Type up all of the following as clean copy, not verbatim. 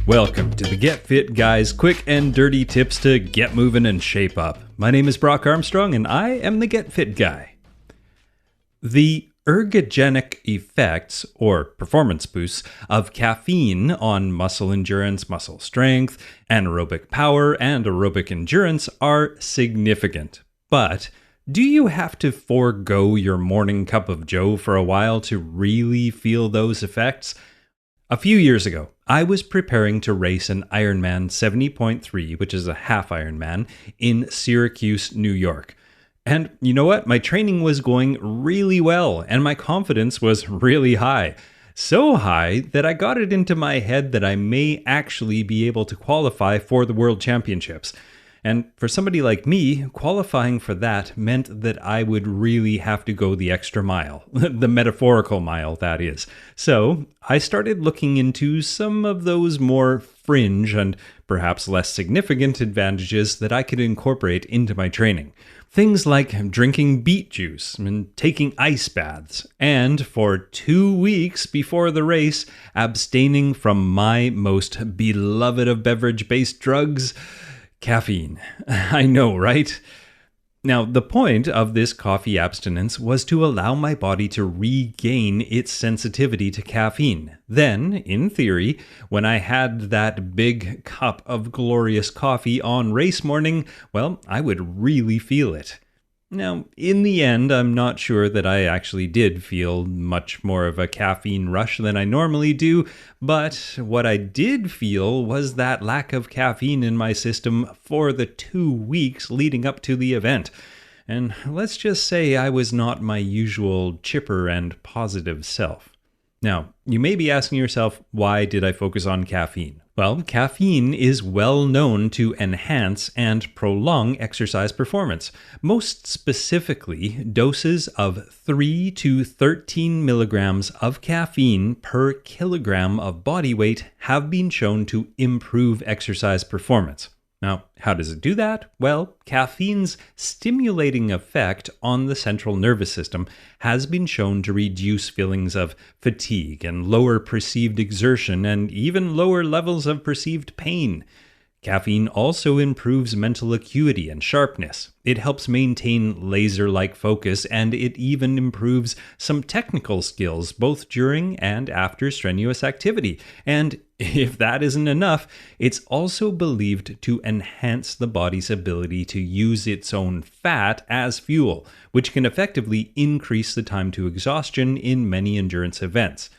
Welcome to the Get Fit Guys, quick and dirty tips to get moving and shape up. My name is Brock Armstrong and I am the Get Fit Guy. The ergogenic effects, or performance boosts, of caffeine on muscle endurance, muscle strength, anaerobic power, and aerobic endurance are significant. But do you have to forego your morning cup of joe for a while to really feel those effects? A few years ago, I was preparing to race an Ironman 70.3, which is a half Ironman, in Syracuse, New York. And you know what? My training was going really well, and my confidence was really high. So high that I got it into my head that I may actually be able to qualify for the World Championships. And for somebody like me, qualifying for that meant that I would really have to go the extra mile, the metaphorical mile, that is. So I started looking into some of those more fringe and perhaps less significant advantages that I could incorporate into my training. Things like drinking beet juice and taking ice baths, and for 2 weeks before the race, abstaining from my most beloved of beverage-based drugs, caffeine. I know, right? Now, the point of this coffee abstinence was to allow my body to regain its sensitivity to caffeine. Then, in theory, when I had that big cup of glorious coffee on race morning, well, I would really feel it. Now, in the end, I'm not sure that I actually did feel much more of a caffeine rush than I normally do, but what I did feel was that lack of caffeine in my system for the 2 weeks leading up to the event. And let's just say I was not my usual chipper and positive self. Now, you may be asking yourself, why did I focus on caffeine? Well, caffeine is well known to enhance and prolong exercise performance. Most specifically, doses of 3 to 13 milligrams of caffeine per kilogram of body weight have been shown to improve exercise performance. Now, how does it do that? Well, caffeine's stimulating effect on the central nervous system has been shown to reduce feelings of fatigue and lower perceived exertion and even lower levels of perceived pain. Caffeine also improves mental acuity and sharpness. It helps maintain laser-like focus, and it even improves some technical skills both during and after strenuous activity. And if that isn't enough, it's also believed to enhance the body's ability to use its own fat as fuel, which can effectively increase the time to exhaustion in many endurance events.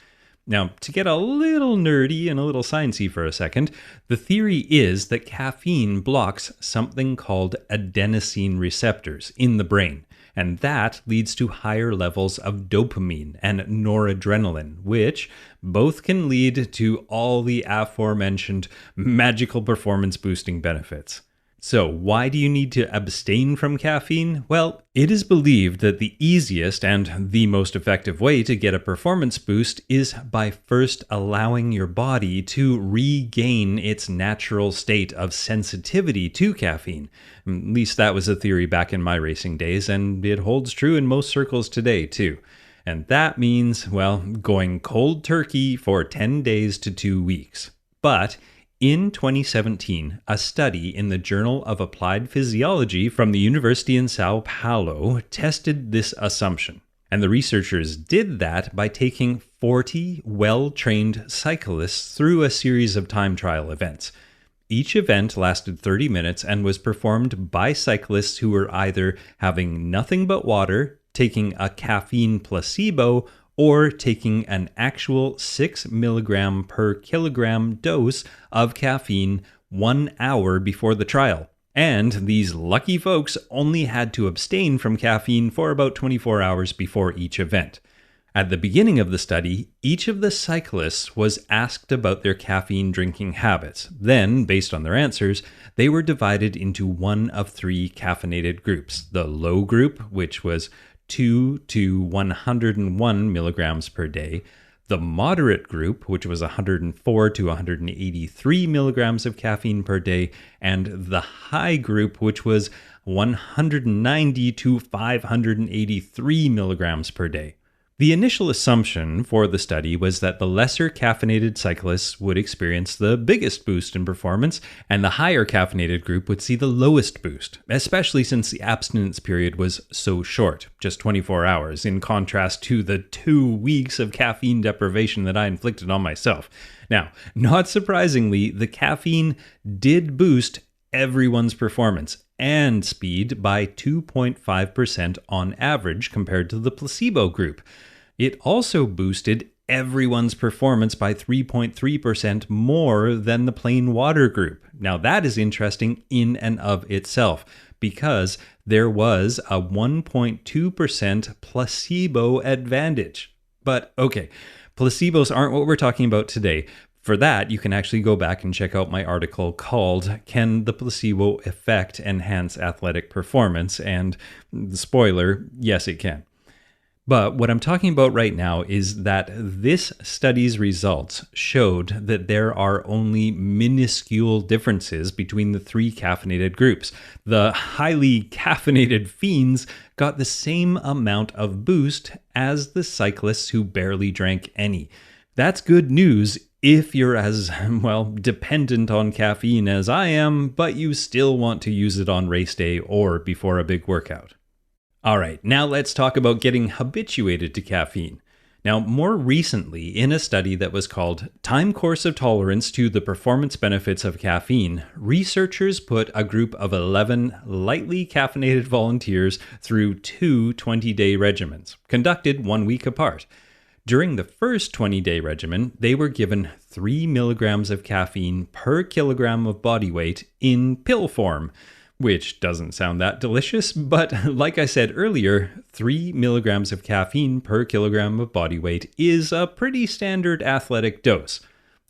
Now, to get a little nerdy and a little sciencey for a second, the theory is that caffeine blocks something called adenosine receptors in the brain, and that leads to higher levels of dopamine and noradrenaline, which both can lead to all the aforementioned magical performance-boosting benefits. So, why do you need to abstain from caffeine? Well, it is believed that the easiest and the most effective way to get a performance boost is by first allowing your body to regain its natural state of sensitivity to caffeine. At least that was a theory back in my racing days, and it holds true in most circles today, too. And that means, well, going cold turkey for 10 days to 2 weeks. But in 2017, a study in the Journal of Applied Physiology from the University in Sao Paulo tested this assumption. And the researchers did that by taking 40 well-trained cyclists through a series of time trial events. Each event lasted 30 minutes and was performed by cyclists who were either having nothing but water, taking a caffeine placebo, or taking an actual 6 milligram per kilogram dose of caffeine 1 hour before the trial. And these lucky folks only had to abstain from caffeine for about 24 hours before each event. At the beginning of the study, each of the cyclists was asked about their caffeine drinking habits. Then, based on their answers, they were divided into one of 3 caffeinated groups. The low group, which was 2 to 101 milligrams per day, the moderate group, which was 104 to 183 milligrams of caffeine per day, and the high group, which was 190 to 583 milligrams per day. The initial assumption for the study was that the lesser caffeinated cyclists would experience the biggest boost in performance, and the higher caffeinated group would see the lowest boost, especially since the abstinence period was so short, just 24 hours, in contrast to the 2 weeks of caffeine deprivation that I inflicted on myself. Now, not surprisingly, the caffeine did boost everyone's performance and speed by 2.5% on average compared to the placebo group. It also boosted everyone's performance by 3.3% more than the plain water group. Now that is interesting in and of itself, because there was a 1.2% placebo advantage. But okay, placebos aren't what we're talking about today. For that, you can actually go back and check out my article called "Can the Placebo Effect Enhance Athletic Performance?" And spoiler, yes, it can. But what I'm talking about right now is that this study's results showed that there are only minuscule differences between the 3 caffeinated groups. The highly caffeinated fiends got the same amount of boost as the cyclists who barely drank any. That's good news if you're as, dependent on caffeine as I am, but you still want to use it on race day or before a big workout. All right, now let's talk about getting habituated to caffeine. Now, more recently, in a study that was called Time Course of Tolerance to the Performance Benefits of Caffeine, researchers put a group of 11 lightly caffeinated volunteers through 2 20-day regimens, conducted 1 week apart. During the first 20-day regimen, they were given 3 milligrams of caffeine per kilogram of body weight in pill form, which doesn't sound that delicious, but like I said earlier, 3 milligrams of caffeine per kilogram of body weight is a pretty standard athletic dose.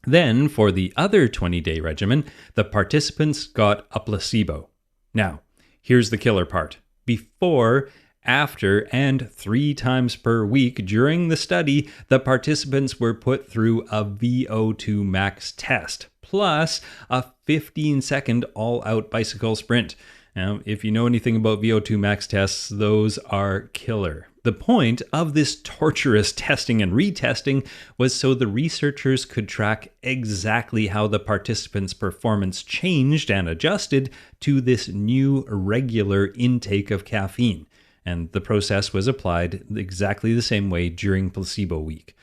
Then, for the other 20-day regimen, the participants got a placebo. Now, here's the killer part. Before, after, and 3 times per week during the study, the participants were put through a VO2 max test, plus a 15-second all-out bicycle sprint. Now, if you know anything about VO2 max tests, those are killer. The point of this torturous testing and retesting was so the researchers could track exactly how the participants' performance changed and adjusted to this new regular intake of caffeine. And the process was applied exactly the same way during placebo week.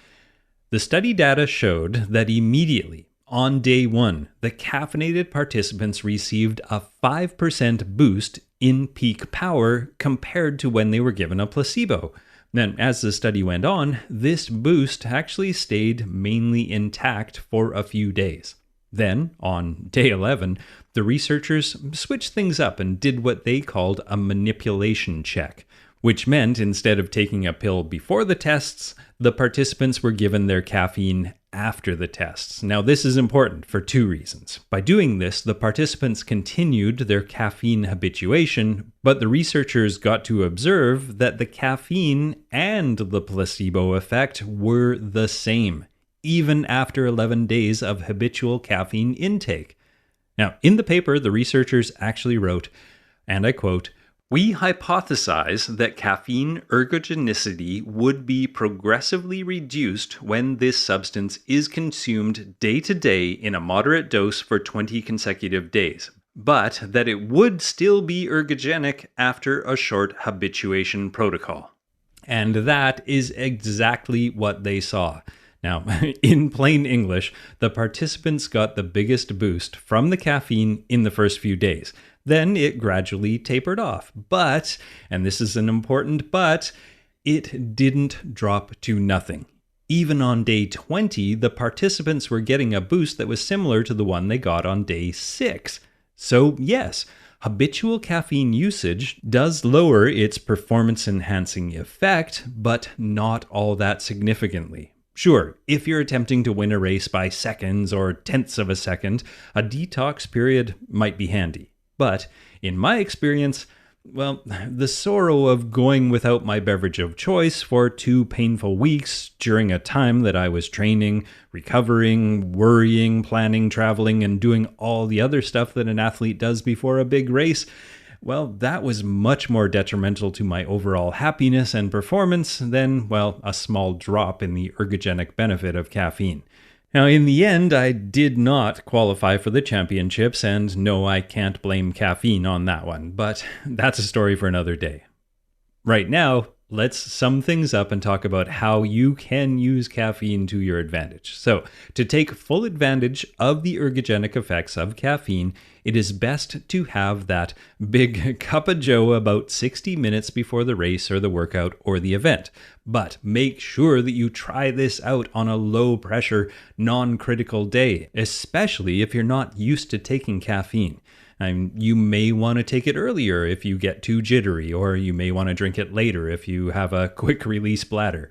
The study data showed that immediately, on day 1, the caffeinated participants received a 5% boost in peak power compared to when they were given a placebo. Then, as the study went on, this boost actually stayed mainly intact for a few days. Then, on day 11, the researchers switched things up and did what they called a manipulation check, which meant instead of taking a pill before the tests, the participants were given their caffeine after the tests. Now, this is important for 2 reasons. By doing this, the participants continued their caffeine habituation, but the researchers got to observe that the caffeine and the placebo effect were the same, even after 11 days of habitual caffeine intake. Now, in the paper, the researchers actually wrote, and I quote, "We hypothesize that caffeine ergogenicity would be progressively reduced when this substance is consumed day to day in a moderate dose for 20 consecutive days, but that it would still be ergogenic after a short habituation protocol." And that is exactly what they saw. Now, in plain English, the participants got the biggest boost from the caffeine in the first few days. Then it gradually tapered off. But, and this is an important but, it didn't drop to nothing. Even on day 20, the participants were getting a boost that was similar to the one they got on day 6. So yes, habitual caffeine usage does lower its performance-enhancing effect, but not all that significantly. Sure, if you're attempting to win a race by seconds or tenths of a second, a detox period might be handy. But in my experience, the sorrow of going without my beverage of choice for 2 painful weeks during a time that I was training, recovering, worrying, planning, traveling, and doing all the other stuff that an athlete does before a big race, well, that was much more detrimental to my overall happiness and performance than, well, a small drop in the ergogenic benefit of caffeine. Now, in the end, I did not qualify for the championships, and no, I can't blame caffeine on that one, but that's a story for another day. Right now, let's sum things up and talk about how you can use caffeine to your advantage. So, to take full advantage of the ergogenic effects of caffeine, it is best to have that big cup of joe about 60 minutes before the race or the workout or the event. But make sure that you try this out on a low-pressure, non-critical day, especially if you're not used to taking caffeine. You may want to take it earlier if you get too jittery, or you may want to drink it later if you have a quick release bladder.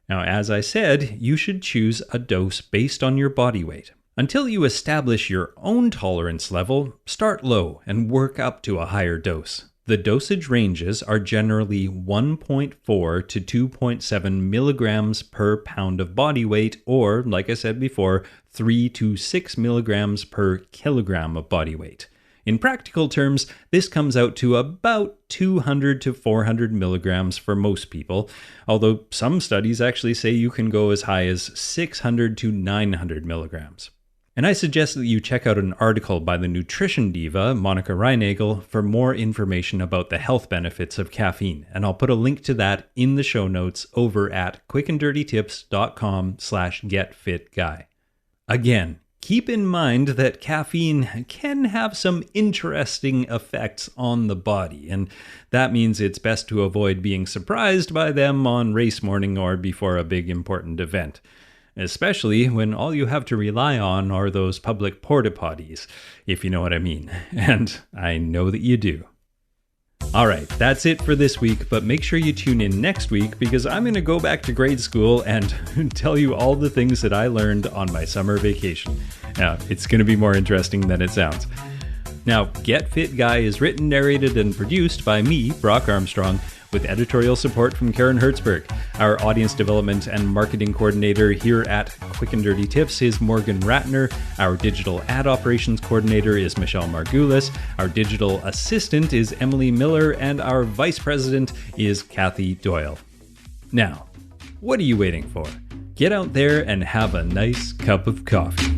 Now, as I said, you should choose a dose based on your body weight. Until you establish your own tolerance level, start low and work up to a higher dose. The dosage ranges are generally 1.4 to 2.7 milligrams per pound of body weight, or, like I said before, 3 to 6 milligrams per kilogram of body weight. In practical terms, this comes out to about 200 to 400 milligrams for most people, although some studies actually say you can go as high as 600 to 900 milligrams. And I suggest that you check out an article by the nutrition diva, Monica Reinagel, for more information about the health benefits of caffeine, and I'll put a link to that in the show notes over at quickanddirtytips.com/getfitguy. Again, keep in mind that caffeine can have some interesting effects on the body, and that means it's best to avoid being surprised by them on race morning or before a big important event, especially when all you have to rely on are those public porta potties, if you know what I mean, and I know that you do. Alright, that's it for this week, but make sure you tune in next week because I'm going to go back to grade school and tell you all the things that I learned on my summer vacation. Now, it's going to be more interesting than it sounds. Now, Get Fit Guy is written, narrated, and produced by me, Brock Armstrong, with editorial support from Karen Hertzberg. Our audience development and marketing coordinator here at Quick and Dirty Tips is Morgan Ratner. Our digital ad operations coordinator is Michelle Margulis. Our digital assistant is Emily Miller, and our vice president is Kathy Doyle. Now, what are you waiting for? Get out there and have a nice cup of coffee.